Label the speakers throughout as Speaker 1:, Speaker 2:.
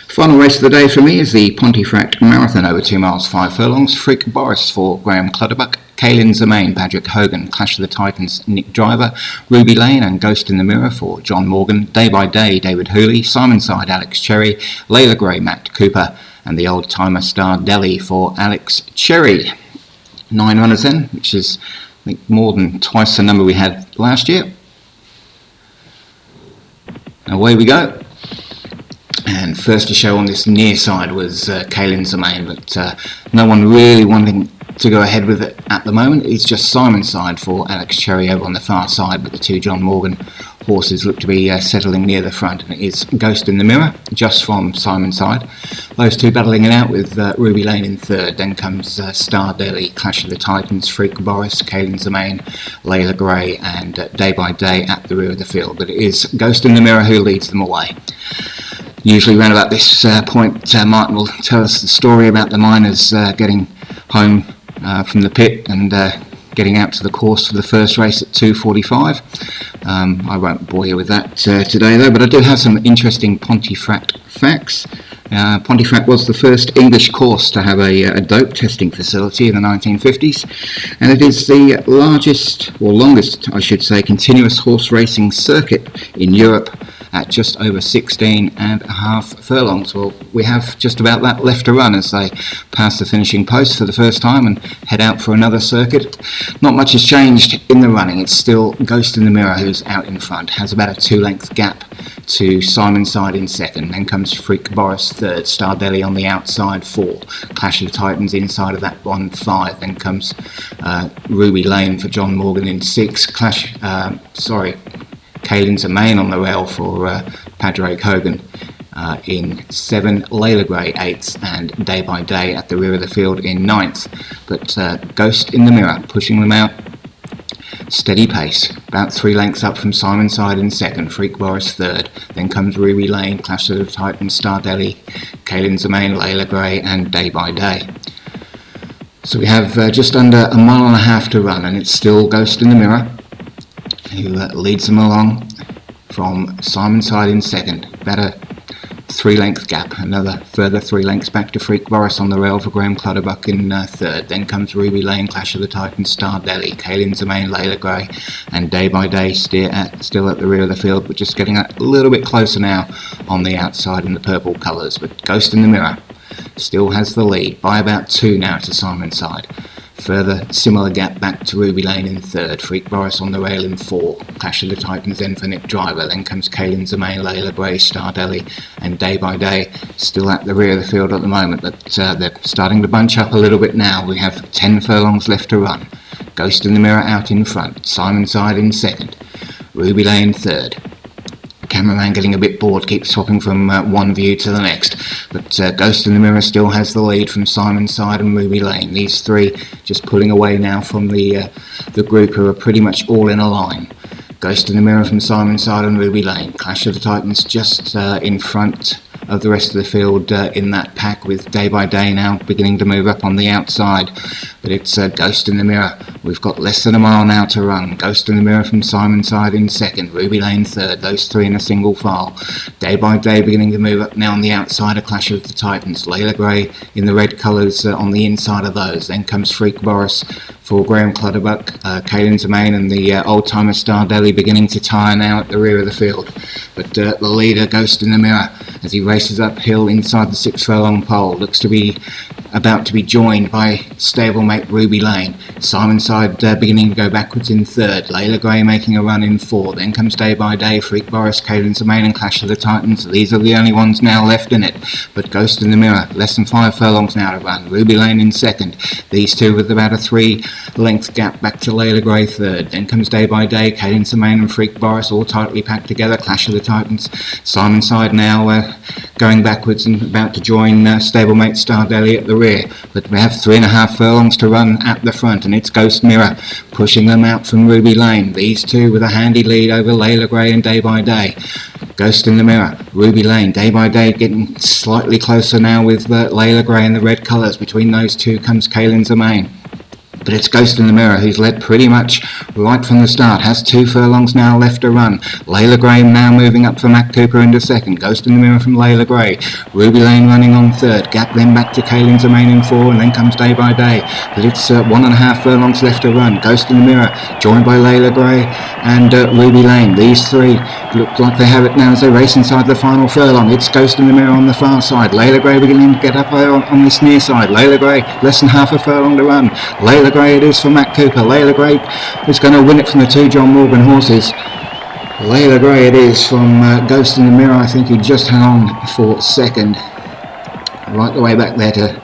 Speaker 1: Final race of the day for me is the Pontefract Marathon over 2 miles 5 furlongs. Freak Boris for Graham Clutterbuck, Kaylin Zemain, Patrick Hogan, Clash of the Titans, Nick Driver, Ruby Lane and Ghost in the Mirror for John Morgan, Day by Day, David Hooley, Simonside, Alex Cherry, Layla Gray, Matt Cooper, and the Old Timer Star Delhi for Alex Cherry. 9 runners then, which is I think more than twice the number we had last year. Away we go. And first to show on this near side was Kaylin Zemain, but no one really wanting to go ahead with it at the moment. It's just Simonside for Alex Cherry over on the far side, but the two John Morgan horses look to be settling near the front, and it is Ghost in the Mirror just from Simonside. Those two battling it out with Ruby Lane in third. Then comes Star Delhi, Clash of the Titans, Freak Boris, Kaylin Zemain, Layla Gray and Day by Day at the rear of the field, but it is Ghost in the Mirror who leads them away. Usually around about this point, Martin will tell us the story about the miners getting home from the pit and getting out to the course for the first race at 2:45. I won't bore you with that today though, but I do have some interesting Pontefract facts. Pontefract was the first English course to have a dope testing facility in the 1950s, and it is the largest, or longest I should say, continuous horse racing circuit in Europe at just over 16.5 furlongs. Well, we have just about that left to run as they pass the finishing post for the first time and head out for another circuit. Not much has changed in the running. It's still Ghost in the Mirror who's out in front, has about a 2-length gap to Simonside in second. Then comes Freak Boris third, Star Delhi on the outside 4, Clash of the Titans inside of that one 5. Then comes Ruby Lane for John Morgan in 6, Kaylin Zemain on the rail for Patrick Hogan in 7, Layla Gray 8th, and Day by Day at the rear of the field in 9th. But Ghost in the Mirror pushing them out, steady pace, about 3 lengths up from Simonside in second, Freak Boris third. Then comes Ruby Lane, Clash of the Titans, Star Delhi, Kaylin Zemain, Layla Gray and Day by Day. So we have just under a mile and a half to run, and it's still Ghost in the Mirror who leads them along from Simonside in second, about a 3-length gap, another further 3 lengths back to Freak Boris on the rail for Graham Clutterbuck in third. Then comes Ruby Lane, Clash of the Titans, Star Delhi, Kaylin Zemain, Layla Gray and Day by Day still at the rear of the field, but just getting a little bit closer now on the outside in the purple colours. But Ghost in the Mirror still has the lead by about 2 now to Simonside. Further similar gap back to Ruby Lane in third, Freak Boris on the rail in 4, Clash of the Titans then for Nick Driver. Then comes Kaylin Zemain, Layla Gray, Star Delhi and Day by Day still at the rear of the field at the moment, but they're starting to bunch up a little bit now. We have 10 furlongs left to run. Ghost in the Mirror out in front, Simonside in second, Ruby Lane third. Cameraman getting a bit bored, keeps swapping from one view to the next, but Ghost in the Mirror still has the lead from Simonside and Ruby Lane. These three just pulling away now from the group who are pretty much all in a line. Ghost in the Mirror from Simonside and Ruby Lane. Clash of the Titans just in front of the rest of the field in that pack, with Day by Day now beginning to move up on the outside. But it's Ghost in the Mirror. We've got less than a mile now to run. Ghost in the Mirror from Simonside in second, Ruby Lane third, those three in a single file. Day by Day beginning to move up now on the outside of Clash of the Titans. Layla Gray in the red colours on the inside of those. Then comes Freak Boris for Graham Clutterbuck, Kaylin Zemain and the Old Timer Star Delhi beginning to tire now at the rear of the field. But the leader, Ghost in the Mirror, as he races uphill inside the 6 furlong pole, looks to be about to be joined by stablemate Ruby Lane. Simonside beginning to go backwards in third, Layla Gray making a run in 4. Then comes Day by Day, Freak Boris, Kaylin Zemain and Clash of the Titans. These are the only ones now left in it. But Ghost in the Mirror, less than 5 furlongs now to run. Ruby Lane in second. These two with about a 3-length gap back to Layla Gray third. Then comes Day by Day, Kaylin Zemain and Freak Boris all tightly packed together. Clash of the Titans. Simonside now going backwards and about to join stablemate Star Delhi at the rear. But we have 3.5 furlongs to run at the front, and it's Ghost Mirror pushing them out from Ruby Lane. These two with a handy lead over Layla Gray and Day by Day. Ghost in the Mirror, Ruby Lane, Day by Day getting slightly closer now with Layla Gray in the red colours. Between those two comes Kaylin Zemain. but it's Ghost in the Mirror who's led pretty much right from the start. Has 2 furlongs now left to run. Layla Gray now moving up for Matt Cooper into second. Ghost in the Mirror from Layla Gray. Ruby Lane running on third. Gap then back to Kaylin's remaining 4, and then comes Day by Day. But it's 1.5 furlongs left to run. Ghost in the Mirror joined by Layla Gray and Ruby Lane. These 3 look like they have it now as they race inside the final furlong. It's Ghost in the Mirror on the far side. Layla Gray beginning to get up on this near side. Layla Gray less than half a furlong to run. Layla Gray it is for Matt Cooper. Layla Gray is going to win it from the 2 John Morgan horses. Layla Gray it is from Ghost in the Mirror. I think he just hung on for second. Right the way back there to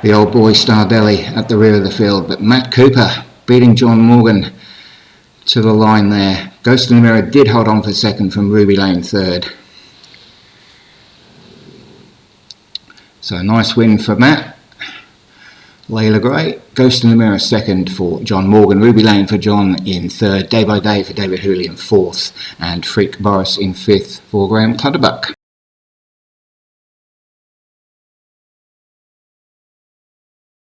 Speaker 1: the old boy Stardelli at the rear of the field. But Matt Cooper beating John Morgan to the line there. Ghost in the Mirror did hold on for second from Ruby Lane third. So a nice win for Matt. Layla Gray, Ghost in the Mirror second for John Morgan, Ruby Lane for John in third, Day by Day for David Hooley in fourth, and Freak Boris in fifth for Graham Clutterbuck.